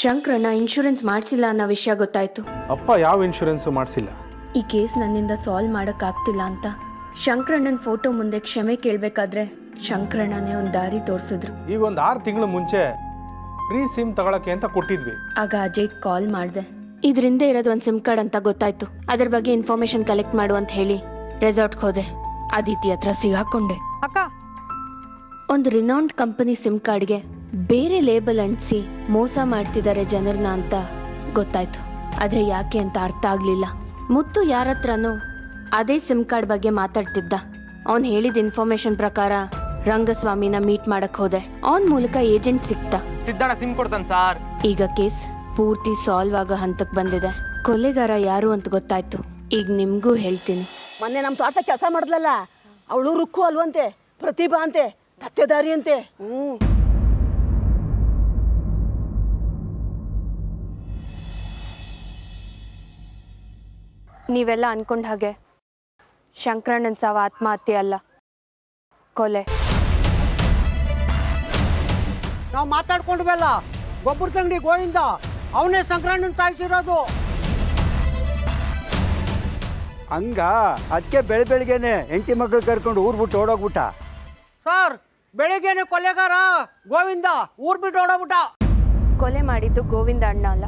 ಶಂಕರಣ್ಣ insurance ಮಾಡಿಸಿಲ್ಲ ಅನ್ನೋ ವಿಷಯ ಗೊತ್ತಾಯ್ತು. ಅಪ್ಪ ಯಾವ ಇನ್ಶೂರೆನ್ಸು ಮಾಡಿಸಿಲ್ಲ. ಈ ಕೇಸ್ ನನ್ನಿಂದ ಸಾಲ್ವ್ ಮಾಡೋಕ್ಕಾಗ್ತಿಲ್ಲ ಅಂತ ಶಂಕರಣ್ಣನ ಫೋಟೋ ಮುಂದೆ ಕ್ಷಮೆ ಕೇಳಬೇಕಾದ್ರೆ ಶಂಕರಣ್ಣನೇ ಒಂದು ದಾರಿ ತೋರಿಸಿದ್ರು. ಈಗ ಒಂದು 6 ತಿಂಗಳು ಮುಂಚೆ ಫ್ರೀ ಸಿಮ್ ತಗೊಳಕ್ಕೆ ಅಂತ ಕೊಟ್ಟಿದ್ವಿ. ಆಗ ಅಜಯ್ ಕಾಲ್ ಮಾಡಿದೆ. ಇದರಿಂದ ಇರೋದು ಒಂದು ಸಿಮ್ ಕಾರ್ಡ್ ಅಂತ ಗೊತ್ತಾಯ್ತು. ಅದ್ರ ಬಗ್ಗೆ ಇನ್ಫಾರ್ಮೇಶನ್ ಕಲೆಕ್ಟ್ ಮಾಡು ಅಂತ ಹೇಳಿ ರೆಸಾರ್ಟ್ಗೆ ಹೋದೆ. ಆದಿತ್ಯ ಹತ್ರ ಸಿಗಾಕೊಂಡೆ. ಅಕ್ಕ, ಒಂದು ರಿನೌಂಡ್ ಕಂಪನಿ ಸಿಮ್ ಕಾರ್ಡ್ಗೆ ಬೇರೆ ಲೇಬಲ್ ಅಂಟಿಸಿ ಮೋಸ ಮಾಡ್ತಿದ್ದಾರೆ ಜನರನ್ನ ಅಂತ ಗೊತ್ತಾಯ್ತು. ಆದ್ರೆ ಯಾಕೆ ಅಂತ ಅರ್ಥ ಆಗ್ಲಿಲ್ಲ. ಮುತ್ತು ಯಾರ ಹತ್ರನೂ ಅದೇ ಸಿಮ್ ಕಾರ್ಡ್ ಬಗ್ಗೆ ಮಾತಾಡ್ತಿದ್ದ. ಅವನ್ ಹೇಳಿದ ಇನ್ಫಾರ್ಮೇಶನ್ ಪ್ರಕಾರ ರಂಗಸ್ವಾಮಿನ ಮೀಟ್ ಮಾಡಕ್ ಹೋದೆ. ಅವನ್ ಮೂಲಕ ಏಜೆಂಟ್ ಸಿಕ್ತ. ಸಿದ್ದಣ್ಣ ಸಿಮ್ ಕೊಡ್ತಾನೆ ಸಾರ್. ಈಗ ಕೇಸ್ ಪೂರ್ತಿ ಸಾಲ್ವ್ ಆಗೋ ಹಂತಕ್ ಬಂದಿದೆ. ಕೊಲೆಗಾರ ಯಾರು ಅಂತ ಗೊತ್ತಾಯ್ತು. ಈಗ ನಿಮ್ಗೂ ಹೇಳ್ತೀನಿ. ಮೊನ್ನೆ ನಮ್ಮ ತೋಟ ಕೆಲಸ ಮಾಡಿದ್ಲಲ್ಲ, ಅವಳು ರುಕ್ಕು ಅಲ್ವಂತೆ, ಪ್ರತಿಭಾ ಅಂತೆ, ಪತ್ತೆದಾರಿ ಅಂತೆ. ನೀವೆಲ್ಲ ಅನ್ಕೊಂಡ ಹಾಗೆ ಶಂಕರಣ್ಣನ ಸಾವ ಆತ್ಮಹತ್ಯೆ ಅಲ್ಲ, ಕೊಲೆ. ನಾವು ಮಾತಾಡ್ಕೊಂಡ್ವಲ್ಲ, ಗೊಬ್ಬರ ತಂಗಡಿ ಗೋವಿಂದ ಅವನೇ ಸಂಕ್ರಾಂತನ ಸಾಯಿಸಿರೋದು. ಹಂಗ ಅದಕ್ಕೆ ಬೆಳಿಗ್ಗೆನೆ ಹೆಂಡತಿ ಮಕ್ಕಳು ಕರ್ಕೊಂಡು ಊರ್ ಬಿಟ್ಟು ಓಡೋಗ್ಬಿಟ್ಟ. ಸರ್, ಬೆಳಿಗ್ಗೆನೆ ಕೊಲೆಗಾರ ಗೋವಿಂದ ಊರ್ ಬಿಟ್ಟು ಓಡೋಗ್ಬಿಟ್ಟ. ಕೊಲೆ ಮಾಡಿದ್ದು ಗೋವಿಂದ ಅಣ್ಣ ಅಲ್ಲ,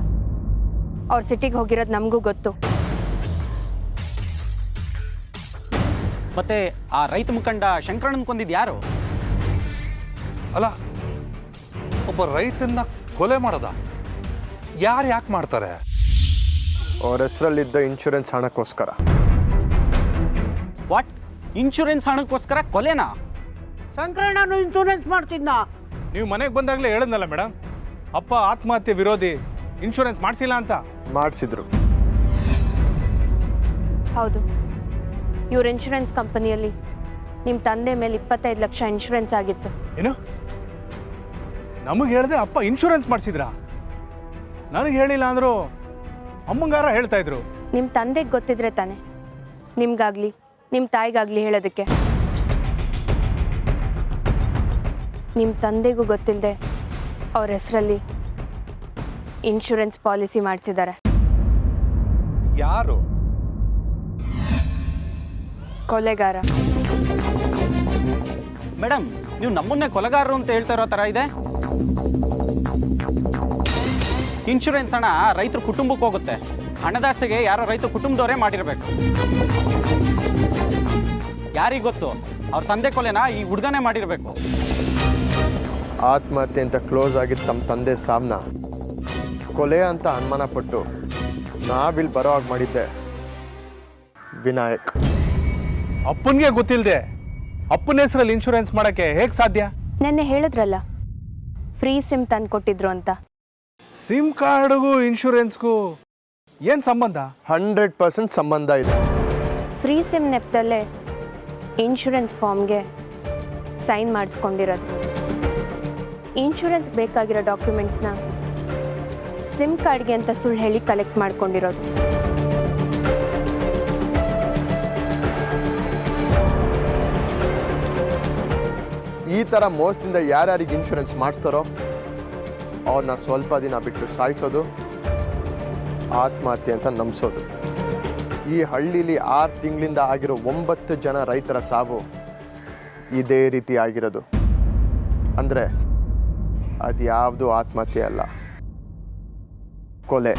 ಅವ್ರ ಸಿಟಿಗೆ ಹೋಗಿರೋದು ನಮಗೂ ಗೊತ್ತು. ಮತ್ತೆ ಆ ರೈತ ಮುಖಂಡ ಶಂಕರಣ್ಣನ್ ಕೊಂದಿದ್ ಯಾರು? ಅಲ್ಲ, ಒಬ್ಬ ರೈತನ್ನ ಕೊಲೆ ಮಾಡದ ಯಾರು ಯಾಕೆ ಮಾಡ್ತಾರೆ? ಅವ್ರ ಹೆಸರಲ್ಲಿದ್ದ ಇನ್ಶೂರೆನ್ಸ್ ಹಣಕ್ಕೋಸ್ಕರ. ವಾಟ್? ಇನ್ಶೂರೆನ್ಸ್ ಹಣಕ್ಕೋಸ್ಕರ ಕೊಲೆನಾ? ಸಂಕ್ರಾಂತನು ಇನ್ಶೂರೆನ್ಸ್ ಮಾಡ್ತಿದ್ನ. ನೀವು ಮನೆಗೆ ಬಂದಾಗಲೇ ಹೇಳಿದ್ನಲ್ಲ ಮೇಡಮ್, ಅಪ್ಪ ಆತ್ಮಹತ್ಯೆ ವಿರೋಧಿ, ಇನ್ಶೂರೆನ್ಸ್ ಮಾಡಿಸಿಲ್ಲ ಅಂತ. ಮಾಡಿಸಿದ್ರು. ಹೌದು, ಇವ್ರ ಇನ್ಶೂರೆನ್ಸ್ ಕಂಪನಿಯಲ್ಲಿ ನಿಮ್ಮ ತಂದೆ ಮೇಲೆ 25 ಲಕ್ಷ ಇನ್ಶೂರೆನ್ಸ್ ಆಗಿತ್ತು. ಏನು? ನಮಗೆ ಹೇಳ್ದೆ ಅಪ್ಪ ಇನ್ಶೂರೆನ್ಸ್ ಮಾಡಿಸಿದ್ರಾ? ನನಗೆ ಹೇಳಿಲ್ಲ ಅಂದ್ರು ಅಮ್ಮಂಗಾರ ಹೇಳ್ತಾ ಇದ್ರು. ನಿಮ್ಮ ತಂದೆಗೆ ಗೊತ್ತಿದ್ರೆ ತಾನೆ ನಿಮ್ಗಾಗ್ಲಿ ನಿಮ್ಮ ತಾಯಿಗಾಗ್ಲಿ ಹೇಳೋದಕ್ಕೆ. ನಿಮ್ಮ ತಂದೆಗೂ ಗೊತ್ತಿಲ್ಲದೆ ಅವ್ರ ಹೆಸರಲ್ಲಿ ಇನ್ಶೂರೆನ್ಸ್ ಪಾಲಿಸಿ ಮಾಡಿಸಿದ್ದಾರೆ. ಯಾರು? ಕೊಲೆಗಾರ. ಮೇಡಮ್, ನೀವು ನಮ್ಮನ್ನೇ ಕೊಲೆಗಾರರು ಅಂತ ಹೇಳ್ತಾ ಇರೋ ಥರ ಇದೆ. ಇನ್ಶೂರೆನ್ಸ್ ಹಣ ರೈತರ ಕುಟುಂಬಕ್ಕೆ ಹೋಗುತ್ತೆ. ಹಣದಾಸೆಗೆ ಯಾರೋ ರೈತ ಕುಟುಂಬದವರೇ ಮಾಡಿರಬೇಕು. ಯಾರಿಗೆ ಗೊತ್ತು, ಅವ್ರ ತಂದೆ ಕೊಲೆನ ಈ ಹುಡುಗನೇ ಮಾಡಿರಬೇಕು. ಆತ್ಮಹತ್ಯೆ ಅಂತ ಕ್ಲೋಸ್ ಆಗಿದ್ದ ತಮ್ಮ ತಂದೆ ಸಾಮ್ನ ಕೊಲೆ ಅಂತ ಅನುಮಾನ ಪಟ್ಟು ನಾವಿಲ್ಲಿ ಬರೋ ಹಾಗೆ ಮಾಡಿದ್ದೆ ವಿನಾಯಕ್. ಅಪ್ಪನಿಗೆ ಗೊತ್ತಿಲ್ಲದೆ ಅಪ್ಪನ ಹೆಸರಲ್ಲಿ ಇನ್ಶೂರೆನ್ಸ್ ಮಾಡಕ್ಕೆ ಹೇಗೆ ಸಾಧ್ಯ? ನೆನ್ನೆ ಹೇಳಿದ್ರಲ್ಲ ಫ್ರೀ ಸಿಮ್ ತಂದು ಕೊಟ್ಟಿದ್ರು ಅಂತ. ಸಿಮ್ ಕಾರ್ಡ್ಗೂ ಇನ್ಶೂರೆನ್ಸ್ಗೂ ಏನು ಸಂಬಂಧ? 100% ಸಂಬಂಧ ಇದೆ. ಫ್ರೀ ಸಿಮ್ ನೆಪದಲ್ಲೇ ಇನ್ಶೂರೆನ್ಸ್ ಫಾರ್ಮ್ಗೆ ಸೈನ್ ಮಾಡಿಸ್ಕೊಂಡಿರೋದು. ಇನ್ಶೂರೆನ್ಸ್ ಬೇಕಾಗಿರೋ ಡಾಕ್ಯುಮೆಂಟ್ಸ್ನ ಸಿಮ್ ಕಾರ್ಡ್ಗೆ ಅಂತ ಸುಳ್ಳು ಹೇಳಿ ಕಲೆಕ್ಟ್ ಮಾಡ್ಕೊಂಡಿರೋದು. ಈ ಥರ ಮೋಸದಿಂದ ಯಾರ್ಯಾರಿಗೆ ಇನ್ಶೂರೆನ್ಸ್ ಮಾಡಿಸ್ತಾರೋ ಅವ್ರನ್ನ ಸ್ವಲ್ಪ ದಿನ ಬಿಟ್ಟು ಸಾಯಿಸೋದು, ಆತ್ಮಹತ್ಯೆ ಅಂತ ನಂಬಿಸೋದು. ಈ ಹಳ್ಳಿಲಿ 6 ತಿಂಗಳಿಂದ ಆಗಿರೋ 9 ಜನ ರೈತರ ಸಾವು ಇದೇ ರೀತಿ ಆಗಿರೋದು. ಅಂದರೆ ಅದು ಯಾವುದು ಆತ್ಮಹತ್ಯೆ ಅಲ್ಲ, ಕೊಲೆ.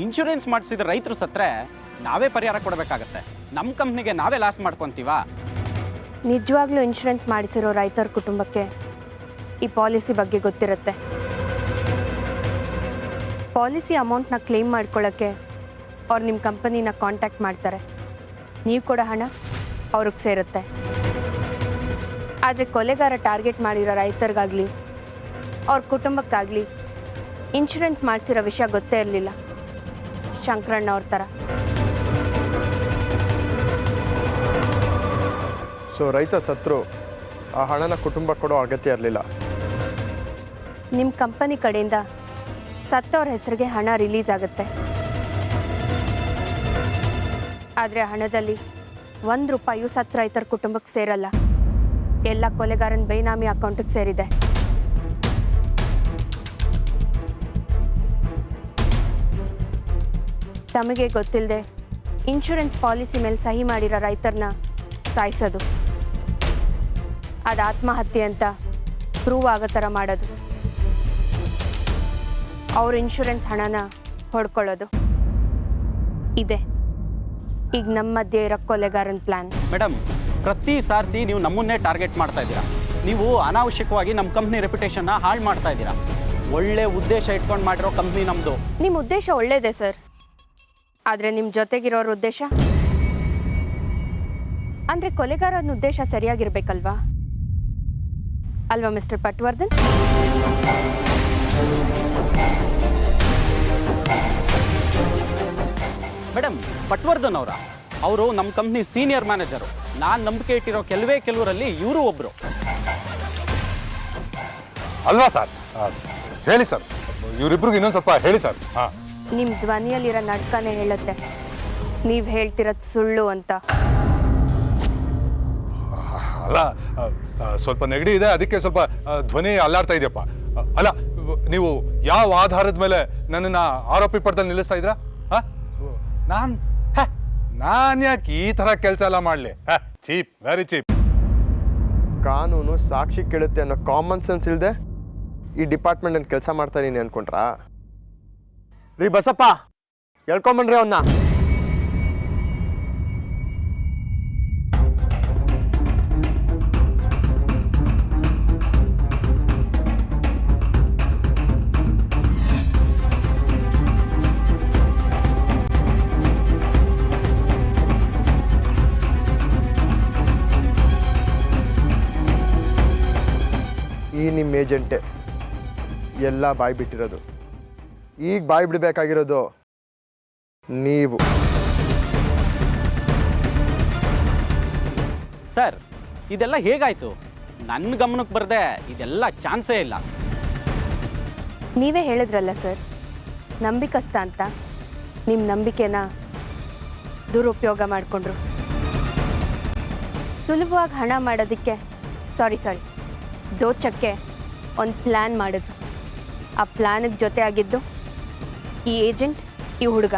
ಇನ್ಶೂರೆನ್ಸ್ ಮಾಡಿಸಿದ ರೈತರು ಸತ್ರೆ ನಾವೇ ಪರಿಹಾರ ಕೊಡಬೇಕಾಗತ್ತೆ. ನಮ್ಮ ಕಂಪ್ನಿಗೆ ನಾವೇ ಲಾಸ್ ಮಾಡ್ಕೊತೀವಾ? ನಿಜವಾಗ್ಲೂ ಇನ್ಶೂರೆನ್ಸ್ ಮಾಡಿಸಿರೋ ರೈತರ ಕುಟುಂಬಕ್ಕೆ ಈ ಪಾಲಿಸಿ ಬಗ್ಗೆ ಗೊತ್ತಿರುತ್ತೆ. ಪಾಲಿಸಿ ಅಮೌಂಟ್ನ ಕ್ಲೇಮ್ ಮಾಡ್ಕೊಳ್ಳೋಕ್ಕೆ ಅವ್ರು ನಿಮ್ಮ ಕಂಪನಿನ ಕಾಂಟ್ಯಾಕ್ಟ್ ಮಾಡ್ತಾರೆ. ನೀವು ಕೊಡೋ ಹಣ ಅವ್ರಿಗೆ ಸೇರುತ್ತೆ. ಆದರೆ ಕೊಲೆಗಾರ ಟಾರ್ಗೆಟ್ ಮಾಡಿರೋ ರೈತರಿಗಾಗಲಿ ಅವ್ರ ಕುಟುಂಬಕ್ಕಾಗಲಿ ಇನ್ಶೂರೆನ್ಸ್ ಮಾಡಿಸಿರೋ ವಿಷಯ ಗೊತ್ತೇ ಇರಲಿಲ್ಲ. ಶಂಕರಣ್ಣ ಅವ್ರ ಥರ. ಸೊ ರೈತ ಸತ್ರು ಆ ಹಣನ ಕುಟುಂಬ ಕೊಡೋ ಅಗತ್ಯ ಇರಲಿಲ್ಲ. ನಿಮ್ಮ ಕಂಪನಿ ಕಡೆಯಿಂದ ಸತ್ತವ್ರ ಹೆಸರಿಗೆ ಹಣ ರಿಲೀಸ್ ಆಗುತ್ತೆ. ಆದರೆ ಹಣದಲ್ಲಿ 1 ರೂಪಾಯಿಯೂ ಸತ್ತ ರೈತರ ಕುಟುಂಬಕ್ಕೆ ಸೇರಲ್ಲ. ಎಲ್ಲ ಕೊಲೆಗಾರನ ಬೇನಾಮಿ ಅಕೌಂಟಿಗೆ ಸೇರಿದೆ. ತಮಗೆ ಗೊತ್ತಿಲ್ಲದೆ ಇನ್ಶೂರೆನ್ಸ್ ಪಾಲಿಸಿ ಮೇಲೆ ಸಹಿ ಮಾಡಿರೋ ರೈತರನ್ನ ಸಾಯಿಸೋದು, ಅದು ಆತ್ಮಹತ್ಯೆ ಅಂತ ಪ್ರೂವ್ ಆಗೋ ಥರ ಮಾಡೋದು, ಅವ್ರ ಇನ್ಶೂರೆನ್ಸ್ ಹಣನ ಹೊಡ್ಕೊಳ್ಳೋದು ಇದೆ ಈಗ ನಮ್ಮ ಮಧ್ಯೆ ಇರೋ ಕೊಲೆಗಾರನ ಪ್ಲ್ಯಾನ್. ಮೇಡಮ್, ಪ್ರತಿ ಸಾರ್ತಿ ನೀವು ನಮ್ಮನ್ನೇ ಟಾರ್ಗೆಟ್ ಮಾಡ್ತಾ ಇದ್ದೀರಾ. ನೀವು ಅನಾವಶ್ಯಕವಾಗಿ ನಮ್ಮ ಕಂಪ್ನಿ ರೆಪ್ಯುಟೇಷನ್ನ ಹಾಳು ಮಾಡ್ತಾ ಇದ್ದೀರಾ. ಒಳ್ಳೆ ಉದ್ದೇಶ ಇಟ್ಕೊಂಡು ಮಾಡಿರೋ ಕಂಪ್ನಿ ನಮ್ಮದು. ನಿಮ್ಮ ಉದ್ದೇಶ ಒಳ್ಳೇದೇ ಸರ್, ಆದರೆ ನಿಮ್ಮ ಜೊತೆಗಿರೋರ ಉದ್ದೇಶ ಅಂದರೆ ಕೊಲೆಗಾರನ ಉದ್ದೇಶ ಸರಿಯಾಗಿರ್ಬೇಕಲ್ವಾ ಅಲ್ವಾ ಮಿಸ್ಟರ್ ಪಟ್ವರ್ಧನ್? ಮೇಡಮ್, ಪಟ್ವರ್ಧನ್ ಅವರು ನಮ್ಮ ಕಂಪ್ನಿ ಸೀನಿಯರ್ ಮ್ಯಾನೇಜರು. ನಾನು ನಂಬಿಕೆ ಇಟ್ಟಿರೋ ಕೆಲವರಲ್ಲಿ ಇವರು ಒಬ್ಬರು. ಅಲ್ವಾ ಸರ್? ಹೇಳಿ ಸರ್, ಇವರಿಬ್ರಿಗೆ ಇನ್ನೊಂದು ಸ್ವಲ್ಪ ಹೇಳಿ ಸರ್. ಹಾಂ, ನಿಮ್ಮ ಧ್ವನಿಯಲ್ಲಿರೋ ನಡ್ಕನೇ ಹೇಳುತ್ತೆ ನೀವು ಹೇಳ್ತಿರೋದು ಸುಳ್ಳು ಅಂತ. ಅಲ್ಲ, ಸ್ವಲ್ಪ ನೆಗಡಿ ಇದೆ, ಅದಕ್ಕೆ ಸ್ವಲ್ಪ ಧ್ವನಿ ಅಲ್ಲಾಡ್ತಾ ಇದೆಯಪ್ಪ. ಅಲ್ಲ, ನೀವು ಯಾವ ಆಧಾರದ ಮೇಲೆ ನನ್ನನ್ನು ಆರೋಪಿ ಪಟ್ಟದಲ್ಲಿ ನಿಲ್ಲಿಸ್ತಾ ಇದ್ದೀರಾ? ಹಾಂ, ನಾನು ಯಾಕೆ ಈ ಥರ ಕೆಲಸ ಎಲ್ಲ ಮಾಡಲಿ? Cheap, very cheap. ಕಾನೂನು ಸಾಕ್ಷಿ ಕೇಳುತ್ತೆ ಅನ್ನೋ ಕಾಮನ್ ಸೆನ್ಸ್ ಇಲ್ಲದೆ ಈ ಡಿಪಾರ್ಟ್ಮೆಂಟ್ ಕೆಲಸ ಮಾಡ್ತಾ ನೀನು ಅನ್ಕೊಂಡ್ರಾ? ರೀ ಬಸಪ್ಪ, ಹೇಳ್ಕೊಂಬನ್ರಿ ಅವನ್ನ. ಈ ನಿಮ್ಮ ಏಜೆಂಟೆ ಎಲ್ಲ ಬಾಯಿ ಬಿಟ್ಟಿರೋದು. ಈಗ ಬಾಯಿ ಬಿಡಬೇಕಾಗಿರೋದು ನೀವು. ಸರ್, ಇದೆಲ್ಲ ಹೇಗಾಯಿತು? ನನ್ನ ಗಮನಕ್ಕೆ ಬರದೆ ಇದೆಲ್ಲ ಚಾನ್ಸೇ ಇಲ್ಲ. ನೀವೇ ಹೇಳಿದ್ರಲ್ಲ ಸರ್, ನಂಬಿಕಸ್ತ ಅಂತ. ನಿಮ್ಮ ನಂಬಿಕೆನ ದುರುಪಯೋಗ ಮಾಡಿಕೊಂಡ್ರು. ಸುಲಭವಾಗಿ ಹಣ ಮಾಡೋದಕ್ಕೆ ಸಾರಿ ದೋಚಕ್ಕೆ ಒಂದು ಪ್ಲ್ಯಾನ್ ಮಾಡಿದ್ರು. ಆ ಪ್ಲ್ಯಾನಿಗೆ ಜೊತೆ ಆಗಿದ್ದು ಈ ಏಜೆಂಟ್, ಈ ಹುಡುಗ.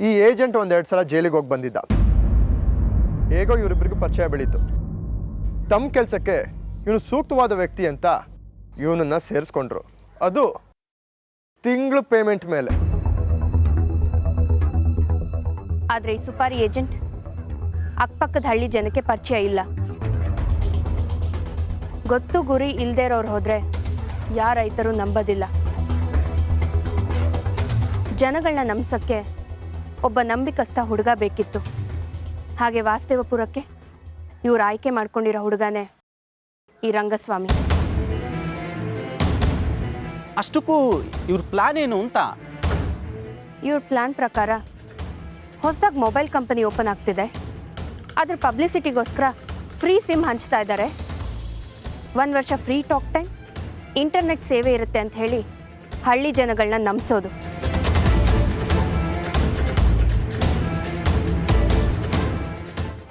ಈ ಏಜೆಂಟ್ ಒಂದೆರಡು ಸಲ ಜೈಲಿಗೆ ಹೋಗಿ ಬಂದಿದ್ದ. ಹೇಗೋ ಇವರಿಬ್ಬರಿಗೂ ಪರಿಚಯ ಬೆಳೀತು. ತಮ್ಮ ಕೆಲಸಕ್ಕೆ ಇವನು ಸೂಕ್ತವಾದ ವ್ಯಕ್ತಿ ಅಂತ ಇವನನ್ನು ಸೇರಿಸ್ಕೊಂಡ್ರು. ಅದು ತಿಂಗಳು ಪೇಮೆಂಟ್ ಮೇಲೆ. ಆದರೆ ಈ ಸುಪಾರಿ ಏಜೆಂಟ್ ಅಕ್ಕಪಕ್ಕದ ಹಳ್ಳಿ ಜನಕ್ಕೆ ಪರಿಚಯ ಇಲ್ಲ. ಗೊತ್ತು ಗುರಿ ಇಲ್ಲದೆ ಇರೋರು ಹೋದರೆ ಯಾರ ರೈತರು ನಂಬೋದಿಲ್ಲ. ಜನಗಳನ್ನ ನಂಬಿಸೋಕ್ಕೆ ಒಬ್ಬ ನಂಬಿಕಸ್ಥ ಹುಡುಗ ಬೇಕಿತ್ತು. ಹಾಗೆ ವಾಸುದೇವಪುರಕ್ಕೆ ಇವ್ರು ಆಯ್ಕೆ ಮಾಡ್ಕೊಂಡಿರೋ ಹುಡುಗನೇ ಈ ರಂಗಸ್ವಾಮಿ. ಅಷ್ಟಕ್ಕೂ ಇವ್ರ ಪ್ಲಾನ್ ಏನು ಅಂತ? ಇವ್ರ ಪ್ಲ್ಯಾನ್ ಪ್ರಕಾರ ಹೊಸದಾಗಿ ಮೊಬೈಲ್ ಕಂಪನಿ ಓಪನ್ ಆಗ್ತಿದೆ. ಅದ್ರ ಪಬ್ಲಿಸಿಟಿಗೋಸ್ಕರ ಫ್ರೀ ಸಿಮ್ ಹಂಚ್ತಾ ಇದ್ದಾರೆ. 1 ವರ್ಷ ಫ್ರೀ ಟಾಕ್ ಟೈಮ್, ಇಂಟರ್ನೆಟ್ ಸೇವೆ ಇರುತ್ತೆ ಅಂತ ಹೇಳಿ ಹಳ್ಳಿ ಜನಗಳನ್ನ ನಂಬಿಸೋದು.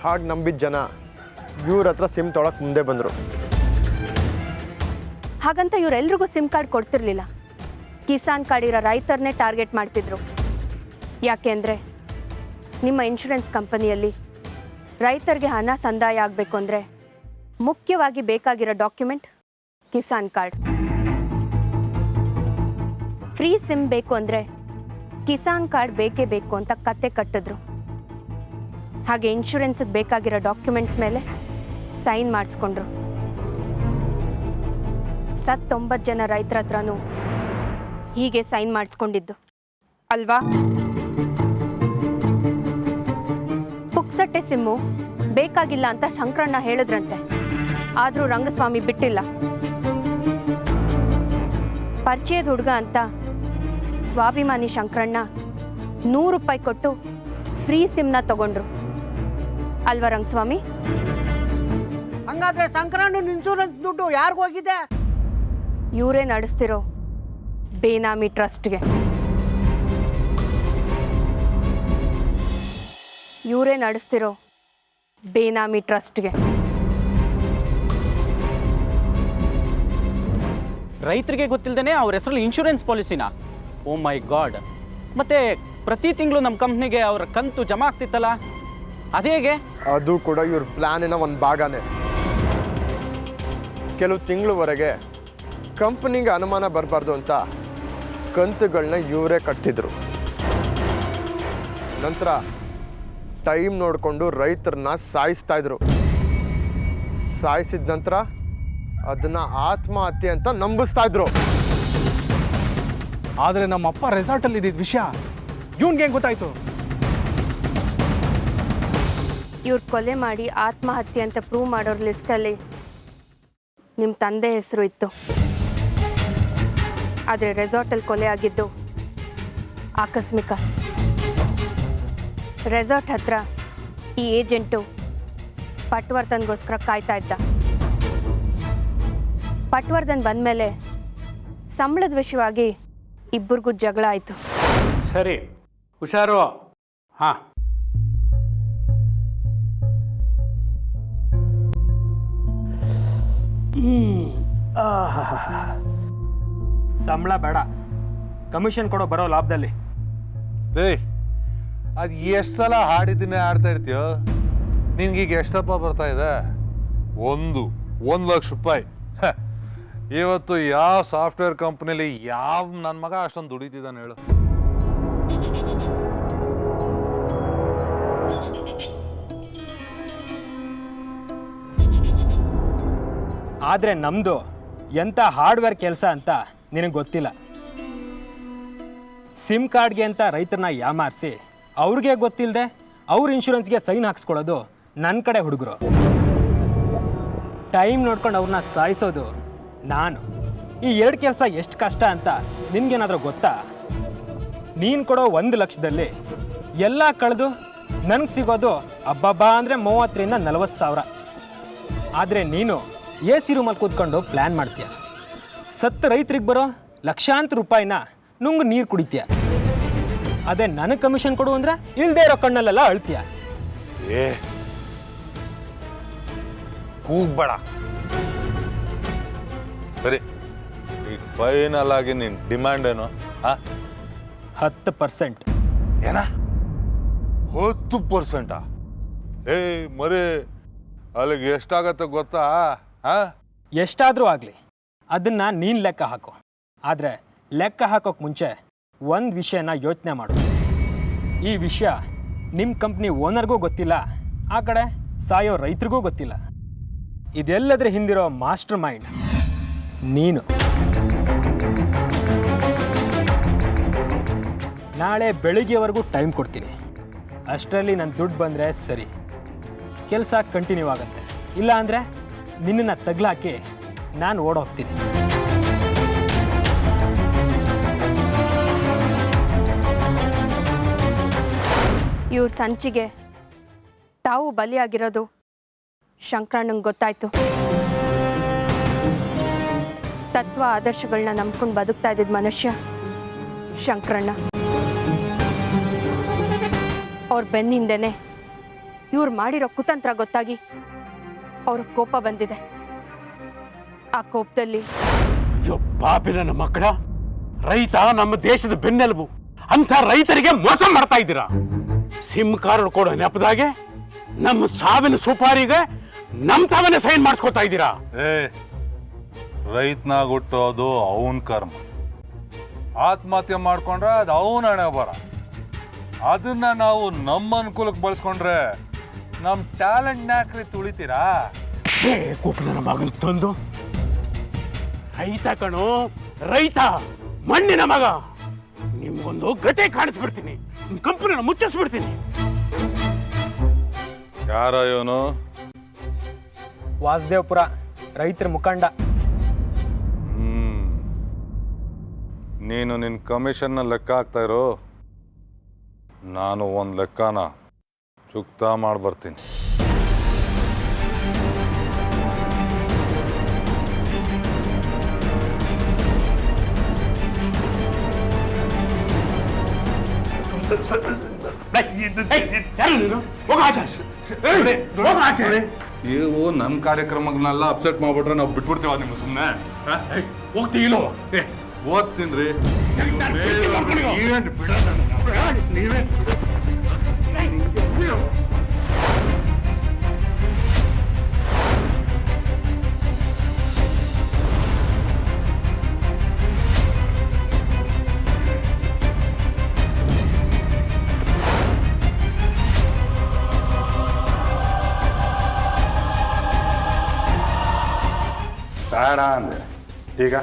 ಹಾಗೆ ನಂಬಿದ ಜನ ಇವ್ರ ಹತ್ರ ಸಿಮ್ ತೊಗೊಳಕ್ಕೆ ಮುಂದೆ ಬಂದರು. ಹಾಗಂತ ಇವರೆಲ್ರಿಗೂ ಸಿಮ್ ಕಾರ್ಡ್ ಕೊಡ್ತಿರ್ಲಿಲ್ಲ. ಕಿಸಾನ್ ಕಾರ್ಡ್ ಇರೋ ರೈತರನ್ನೇ ಟಾರ್ಗೆಟ್ ಮಾಡ್ತಿದ್ರು. ಯಾಕೆ ಅಂದರೆ ನಿಮ್ಮ ಇನ್ಶೂರೆನ್ಸ್ ಕಂಪನಿಯಲ್ಲಿ ರೈತರಿಗೆ ಹಣ ಸಂದಾಯ ಆಗಬೇಕು ಅಂದರೆ ಮುಖ್ಯವಾಗಿ ಬೇಕಾಗಿರೋ document Kisan card. Free sim ಬೇಕು ಅಂದರೆ ಕಿಸಾನ್ ಕಾರ್ಡ್ ಬೇಕೇ ಬೇಕು ಅಂತ ಕತೆ ಕಟ್ಟಿದ್ರು. ಹಾಗೆ ಇನ್ಶೂರೆನ್ಸ್ಗೆ ಬೇಕಾಗಿರೋ ಡಾಕ್ಯುಮೆಂಟ್ಸ್ ಮೇಲೆ ಸೈನ್ ಮಾಡಿಸ್ಕೊಂಡ್ರು. 9 ಜನ ರೈತರ ಹತ್ರನೂ ಹೀಗೆ ಸೈನ್ ಮಾಡಿಸ್ಕೊಂಡಿದ್ದು ಅಲ್ವಾ? ಪುಕ್ಸಟ್ಟೆ ಸಿಮ್ಮು ಬೇಕಾಗಿಲ್ಲ ಅಂತ ಶಂಕರಣ್ಣ ಹೇಳಿದ್ರಂತೆ. ಆದರೂ ರಂಗಸ್ವಾಮಿ ಬಿಟ್ಟಿಲ್ಲ. ಪರಿಚಯದ ಹುಡುಗ ಅಂತ ಸ್ವಾಭಿಮಾನಿ ಶಂಕರಣ್ಣ 100 ರೂಪಾಯಿ ಕೊಟ್ಟು ಫ್ರೀ ಸಿಮ್ನ ತಗೊಂಡ್ರು ಅಲ್ವಾ ರಂಗಸ್ವಾಮಿ? ಹಂಗಾದ್ರೆ ಸಂಕ್ರಾಂತಿ ಇನ್ಶೂರೆನ್ಸ್ ದುಡ್ಡು ಯಾರಿಗೋಗಿದೆ? ಇವರೇ ನಡೆಸ್ತಿರೋ ಬೇನಾಮಿ ಟ್ರಸ್ಟ್ಗೆ. ಇವರೇ ನಡೆಸ್ತಿರೋ ಬೇನಾಮಿ ಟ್ರಸ್ಟ್ಗೆ. ರೈತರಿಗೆ ಗೊತ್ತಿಲ್ಲದೇ ಅವ್ರ ಹೆಸರಲ್ಲಿ ಇನ್ಶೂರೆನ್ಸ್ ಪಾಲಿಸಿನ? ಓ ಮೈ ಗಾಡ್, ಮತ್ತು ಪ್ರತಿ ತಿಂಗಳು ನಮ್ಮ ಕಂಪ್ನಿಗೆ ಅವರ ಕಂತು ಜಮಾ ಆಗ್ತಿತ್ತಲ್ಲ ಅದೇಗೆ? ಅದು ಕೂಡ ಇವ್ರ ಪ್ಲ್ಯಾನಿನ ಒಂದು ಭಾಗನೇ. ಕೆಲವು ತಿಂಗಳವರೆಗೆ ಕಂಪ್ನಿಗೆ ಅನುಮಾನ ಬರಬಾರ್ದು ಅಂತ ಕಂತುಗಳನ್ನ ಇವರೇ ಕಟ್ಟಿದ್ರು. ನಂತರ ಟೈಮ್ ನೋಡಿಕೊಂಡು ರೈತರನ್ನ ಸಾಯಿಸ್ತಾಯಿದ್ರು. ಸಾಯಿಸಿದ ನಂತರ ಅದನ್ನು ಆತ್ಮಹತ್ಯೆ ಅಂತ ನಂಬಿಸ್ತಾ ಇದ್ರು. ಆದರೆ ನಮ್ಮಪ್ಪ ರೆಸಾರ್ಟಲ್ಲಿ ಇದ್ದಿದ್ದ ವಿಷಯ ಇವನ್ಗೆ ಹೆಂಗೆ ಗೊತ್ತಾಯ್ತು? ಇವ್ರು ಕೊಲೆ ಮಾಡಿ ಆತ್ಮಹತ್ಯೆ ಅಂತ ಪ್ರೂವ್ ಮಾಡೋರ ಲಿಸ್ಟಲ್ಲಿ ನಿಮ್ಮ ತಂದೆ ಹೆಸರು ಇತ್ತು. ಆದರೆ ರೆಸಾರ್ಟಲ್ಲಿ ಕೊಲೆ ಆಗಿದ್ದು ಆಕಸ್ಮಿಕ. ರೆಸಾರ್ಟ್ ಹತ್ರ ಈ ಏಜೆಂಟು ಪಟ್ವರ್ಧನ್ಗೋಸ್ಕರ ಕಾಯ್ತಾ ಇದ್ದ. ಪಟ್ವರ್ಧನ್ ಬಂದಮೇಲೆ ಸಂಬಳದ ವಿಷಯವಾಗಿ ಇಬ್ಬರಿಗೂ ಜಗಳ ಆಯಿತು. ಸರಿ, ಹುಷಾರು. ಹಾಂ, ಸಂಬಳ ಬೇಡ, ಕಮಿಷನ್ ಕೊಡೋ ಬರೋ ಲಾಭದಲ್ಲಿ. ಏಯ್, ಅದು ಎಷ್ಟು ಸಲ ಹಾಡಿದ್ದೀನಿ ಆಡ್ತಾ ಇರ್ತೀಯೋ? ನಿನ್ಗೀಗ ಎಷ್ಟಪ್ಪ ಬರ್ತಾ ಇದೆ? 1 ಲಕ್ಷ ರೂಪಾಯಿ. ಇವತ್ತು ಯಾವ ಸಾಫ್ಟ್ವೇರ್ ಕಂಪ್ನಿಲಿ ಯಾವ ನನ್ನ ಮಗ ಅಷ್ಟೊಂದು ದುಡಿತಿದ್ದಾನೆ ಹೇಳು? ಆದರೆ ನಮ್ಮದು ಎಂಥ ಹಾರ್ಡ್ವೇರ್ ಕೆಲಸ ಅಂತ ನಿನಗೆ ಗೊತ್ತಿಲ್ಲ. ಸಿಮ್ ಕಾರ್ಡ್ಗೆ ಅಂತ ರೈತರನ್ನ ಯಾಮಾರಿಸಿ ಅವ್ರಿಗೆ ಗೊತ್ತಿಲ್ಲದೆ ಅವ್ರ ಇನ್ಶೂರೆನ್ಸ್ಗೆ ಸೈನ್ ಹಾಕ್ಸ್ಕೊಳ್ಳೋದು ನನ್ನ ಕಡೆ ಹುಡುಗರು. ಟೈಮ್ ನೋಡ್ಕೊಂಡು ಅವ್ರನ್ನ ಸಾಯಿಸೋದು ನಾನು. ಈ 2 ಕೆಲಸ ಎಷ್ಟು ಕಷ್ಟ ಅಂತ ನಿನ್ಗೇನಾದರೂ ಗೊತ್ತಾ? ನೀನು ಕೊಡೋ 1 ಲಕ್ಷದಲ್ಲಿ ಎಲ್ಲ ಕಳೆದು ನನಗೆ ಸಿಗೋದು ಅಬ್ಬಬ್ಬಾ ಅಂದರೆ 30 ರಿಂದ 40 ಸಾವಿರ. ಆದರೆ ನೀನು AC ರೂಮಲ್ಲಿ ಕೂತ್ಕೊಂಡು ಪ್ಲ್ಯಾನ್ ಮಾಡ್ತೀಯ. ಸತ್ತು ರೈತರಿಗೆ ಬರೋ ಲಕ್ಷಾಂತರ ರೂಪಾಯಿನ ನುಂಗು ನೀರು ಕುಡಿತೀಯ. ಅದೇ ನನಗೆ ಕಮಿಷನ್ ಕೊಡು ಅಂದರೆ ಇಲ್ಲದೆ ಇರೋ ಕಣ್ಣಲ್ಲೆಲ್ಲ ಅಳ್ತೀಯ. ಏ ಕೂಗ್ಬೇಡ. ಸರಿ, ಈಗ ಫೈನಲ್ ಆಗಿ ನಿನ್ನ ಡಿಮ್ಯಾಂಡ್ ಏನು? 10%. ಏನ 10%? ಏಯ್ ಮರಿ, ಅಲ್ಲಿಗೆ ಎಷ್ಟಾಗತ್ತೆ ಗೊತ್ತಾ? ಎಷ್ಟಾದರೂ ಆಗಲಿ, ಅದನ್ನು ನೀನು ಲೆಕ್ಕ ಹಾಕು. ಆದರೆ ಲೆಕ್ಕ ಹಾಕೋಕ್ಕೆ ಮುಂಚೆ ಒಂದು ವಿಷಯನ ಯೋಚನೆ ಮಾಡು. ಈ ವಿಷಯ ನಿಮ್ಮ ಕಂಪ್ನಿ ಓನರ್ಗೂ ಗೊತ್ತಿಲ್ಲ, ಆ ಕಡೆ ಸಾಯೋ ರೈತರಿಗೂ ಗೊತ್ತಿಲ್ಲ. ಇದೆಲ್ಲದರ ಹಿಂದಿರೋ ಮಾಸ್ಟರ್ ಮೈಂಡ್ ನೀನು. ನಾಳೆ ಬೆಳಿಗ್ಗೆವರೆಗೂ ಟೈಮ್ ಕೊಡ್ತೀನಿ. ಅಷ್ಟರಲ್ಲಿ ನನ್ನ ದುಡ್ಡು ಬಂದರೆ ಸರಿ, ಕೆಲಸ ಕಂಟಿನ್ಯೂ ಆಗುತ್ತೆ. ಇಲ್ಲ ಅಂದರೆ ನಿನ್ನನ್ನು ತಗ್ಲಾಕಿ ನಾನು ಓಡೋಗ್ತೀನಿ. ಇವ್ರ ಸಂಚಿಗೆ ತಾವು ಬಲಿಯಾಗಿರೋದು ಶಂಕರಣ್ಣಂಗೆ ಗೊತ್ತಾಯ್ತು. ತತ್ವ ಆದರ್ಶಗಳನ್ನ ನಂಬ್ಕೊಂಡು ಬದುಕ್ತಾ ಇದ್ದಿದ್ದ ಮನುಷ್ಯ ಶಂಕರಣ್ಣ. ಅವ್ರ ಬೆನ್ನಿಂದನೇ ಇವ್ರು ಮಾಡಿರೋ ಕುತಂತ್ರ ಗೊತ್ತಾಗಿ ಅವ್ರ ಕೋಪ ಬಂದಿದೆ. ಆ ಕೋಪದಲ್ಲಿ ಪಾಪಿ ನನ್ನ ಮಕ್ಕಳ, ರೈತ ನಮ್ಮ ದೇಶದ ಬೆನ್ನೆಲುಬು. ಅಂತ ರೈತರಿಗೆ ಮೋಸ ಮಾಡ್ತಾ ಇದ್ದೀರಾ. ಸಿಮ್ ಕಾರ್ಡ್ ಕೊಡೋ ನೆಪದಾಗೆ ನಮ್ಮ ಸಾವಿನ ಸುಪಾರಿಗೆ ನಮ್ಮ ತಾವನ್ನೇ ಸೈನ್ ಮಾಡಿಸ್ಕೊತಾ ಇದ್ದೀರಾ. ರೈತನಾಗ ಹುಟ್ಟೋದು ಅವನ ಕರ್ಮ. ಆತ್ಮಹತ್ಯೆ ಮಾಡ್ಕೊಂಡ್ರೆ ಅದು ಅವನ ಹಣೆ ಬರ. ಅದನ್ನ ನಾವು ನಮ್ಮ ಅನುಕೂಲಕ್ಕೆ ಬಳಸ್ಕೊಂಡ್ರೆ ನಮ್ಮ ಟ್ಯಾಲೆಂಟ್ ನಾಕ್ರಿ ತುಳಿತೀರಾ? ನನ್ನ ಮಗನ ತಂದು ರೈತ ಕಣೋ, ರೈತ ಮಣ್ಣಿನ ಮಗ. ನಿಮ್ಗೊಂದು ಗತೆ ಕಾಣಿಸ್ಬಿಡ್ತೀನಿ, ನಿಮ್ ಕಂಪನಿನ ಮುಚ್ಚಿಸ್ಬಿಡ್ತೀನಿ. ಯಾರ ಇವನು? ವಾಸುದೇವಪುರ ರೈತರ ಮುಖಂಡ. ನೀನು ನಿನ್ನ ಕಮಿಷನ್ನ ಲೆಕ್ಕ ಹಾಕ್ತಾ ಇರೋ, ನಾನು ಒಂದು ಲೆಕ್ಕನ ಚುಕ್ತಾ ಮಾಡ್ಬರ್ತೀನಿ. ನೀವು ನನ್ನ ಕಾರ್ಯಕ್ರಮಗಳನ್ನೆಲ್ಲ ಅಪ್ಸೆಟ್ ಮಾಡ್ಬಿಟ್ರೆ ನಾವು ಬಿಟ್ಬಿಡ್ತೀವ ನಿಮ್ಮ ಸುಮ್ಮನೆ? ಹೋಗ್ತೀನೋ? ಓದ್ತೀನಿ ರೀ. ಬೇಡ ಅಂದೆ ಈಗ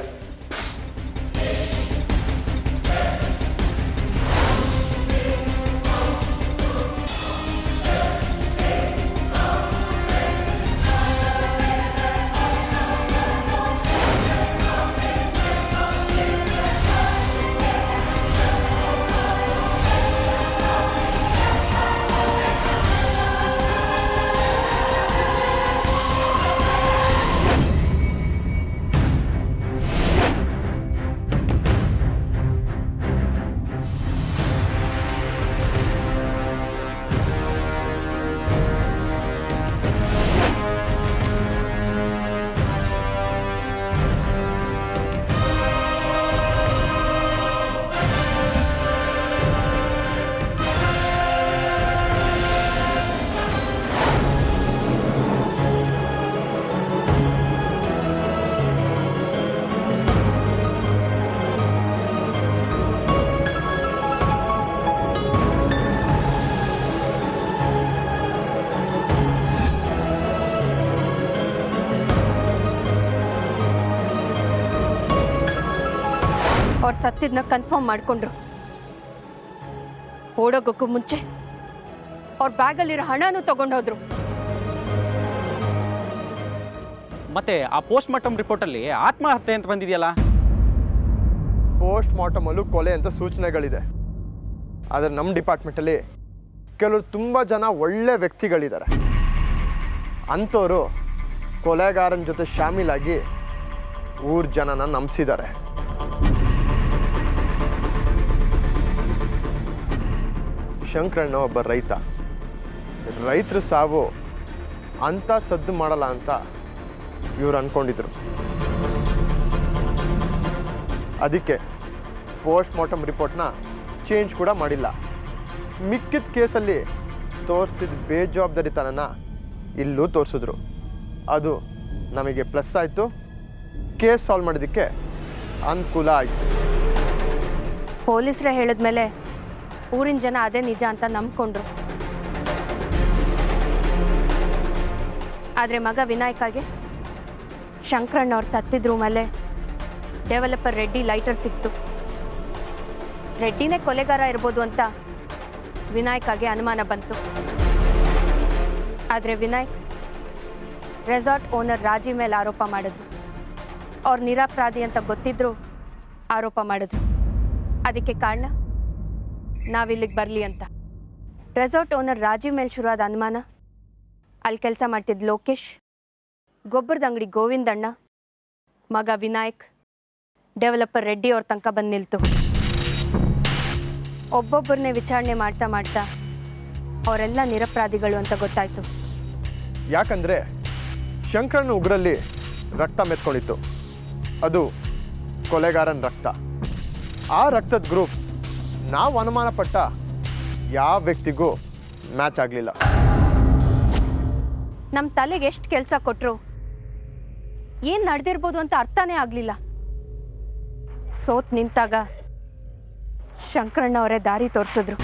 ಅವ್ರು ಸತ್ತಿದ್ನ ಕನ್ಫರ್ಮ್ ಮಾಡ್ಕೊಂಡ್ರು. ಓಡೋಗೋಕ್ಕೂ ಮುಂಚೆ ಅವ್ರ ಬ್ಯಾಗಲ್ಲಿರೋ ಹಣನೂ ತಗೊಂಡೋದ್ರು. ಮತ್ತೆ ಆ ಪೋಸ್ಟ್ ಮಾರ್ಟಮ್ ರಿಪೋರ್ಟಲ್ಲಿ ಆತ್ಮಹತ್ಯೆ ಅಂತ ಬಂದಿದೆಯಲ್ಲ? ಪೋಸ್ಟ್ ಮಾರ್ಟಮಲ್ಲೂ ಕೊಲೆ ಅಂತ ಸೂಚನೆಗಳಿದೆ. ಆದರೆ ನಮ್ಮ ಡಿಪಾರ್ಟ್ಮೆಂಟಲ್ಲಿ ಕೆಲವರು ತುಂಬ ಜನ ಒಳ್ಳೆ ವ್ಯಕ್ತಿಗಳಿದ್ದಾರೆ. ಅಂಥವರು ಕೊಲೆಗಾರನ ಜೊತೆ ಶಾಮೀಲಾಗಿ ಊರ ಜನನ ನಂಬಿಸಿದ್ದಾರೆ. ಶಂಕರಣ್ಣ ಒಬ್ಬ ರೈತರ ಸಾವು ಅಂಥ ಸದ್ದು ಮಾಡಲ್ಲ ಅಂತ ಇವ್ರು ಅಂದ್ಕೊಂಡಿದ್ರು. ಅದಕ್ಕೆ ಪೋಸ್ಟ್ ಮಾರ್ಟಮ್ ರಿಪೋರ್ಟ್ನ ಚೇಂಜ್ ಕೂಡ ಮಾಡಿಲ್ಲ. ಮಿಕ್ಕಿದ ಕೇಸಲ್ಲಿ ತೋರಿಸ್ತಿದ್ದ ಬೇಜವಾಬ್ದಾರಿತನನ ಇಲ್ಲೂ ತೋರಿಸಿದ್ರು. ಅದು ನಮಗೆ ಪ್ಲಸ್ ಆಯಿತು. ಕೇಸ್ ಸಾಲ್ವ್ ಮಾಡೋದಕ್ಕೆ ಅನುಕೂಲ ಆಯಿತು. ಪೊಲೀಸರೇ ಹೇಳಿದ್ಮೇಲೆ ಊರಿನ ಜನ ಅದೇ ನಿಜ ಅಂತ ನಂಬ್ಕೊಂಡ್ರು. ಆದರೆ ಮಗ ವಿನಾಯಕಾಗೆ ಶಂಕರಣ್ಣ ಅವ್ರು ಸತ್ತಿದ್ರು ಮೇಲೆ ಡೆವಲಪರ್ ರೆಡ್ಡಿ ಲೈಟರ್ ಸಿಕ್ತು. ರೆಡ್ಡಿನೇ ಕೊಲೆಗಾರ ಇರ್ಬೋದು ಅಂತ ವಿನಾಯಕಾಗೆ ಅನುಮಾನ ಬಂತು. ಆದರೆ ವಿನಾಯಕ್ ರೆಸಾರ್ಟ್ ಓನರ್ ರಾಜಿ ಮೇಲೆ ಆರೋಪ ಮಾಡಿದ್ರು. ಅವ್ರು ನಿರಪರಾಧಿ ಅಂತ ಗೊತ್ತಿದ್ರು ಆರೋಪ ಮಾಡಿದ್ರು. ಅದಕ್ಕೆ ಕಾರಣ ನಾವಿಲ್ಲಿಗೆ ಬರಲಿ ಅಂತ. ರೆಸಾರ್ಟ್ ಓನರ್ ರಾಜೀವ್ ಮೇಲೆ ಶುರುವಾದ ಅನುಮಾನ ಅಲ್ಲಿ ಕೆಲಸ ಮಾಡ್ತಿದ್ದ ಲೋಕೇಶ್, ಗೊಬ್ಬರದ ಅಂಗಡಿ ಗೋವಿಂದಣ್ಣ, ಮಗ ವಿನಾಯಕ್, ಡೆವಲಪರ್ ರೆಡ್ಡಿ ಅವ್ರ ತನಕ ಬಂದು ನಿಲ್ತು. ಒಬ್ಬೊಬ್ಬರನ್ನೇ ವಿಚಾರಣೆ ಮಾಡ್ತಾ ಮಾಡ್ತಾ ಅವರೆಲ್ಲ ನಿರಪರಾಧಿಗಳು ಅಂತ ಗೊತ್ತಾಯಿತು. ಯಾಕಂದರೆ ಶಂಕರಣ್ಣ ಉಗ್ರಲ್ಲಿ ರಕ್ತ ಮೆತ್ಕೊಂಡಿತ್ತು. ಅದು ಕೊಲೆಗಾರನ ರಕ್ತ. ಆ ರಕ್ತದ ಗ್ರೂಪ್ ನಾವು ಅನುಮಾನ ಪಟ್ಟ ಯಾವ ವ್ಯಕ್ತಿಗೂ ಮ್ಯಾಚ್ ಆಗಲಿಲ್ಲ. ನಮ್ಮ ತಲೆಗೆ ಎಷ್ಟು ಕೆಲಸ ಕೊಟ್ಟರು ಏನು ನಡೆದಿರ್ಬೋದು ಅಂತ ಅರ್ಥನೇ ಆಗಲಿಲ್ಲ. ಸೋತ್ ನಿಂತಾಗ ಶಂಕರಣ್ಣ ಅವರೇ ದಾರಿ ತೋರಿಸಿದ್ರು.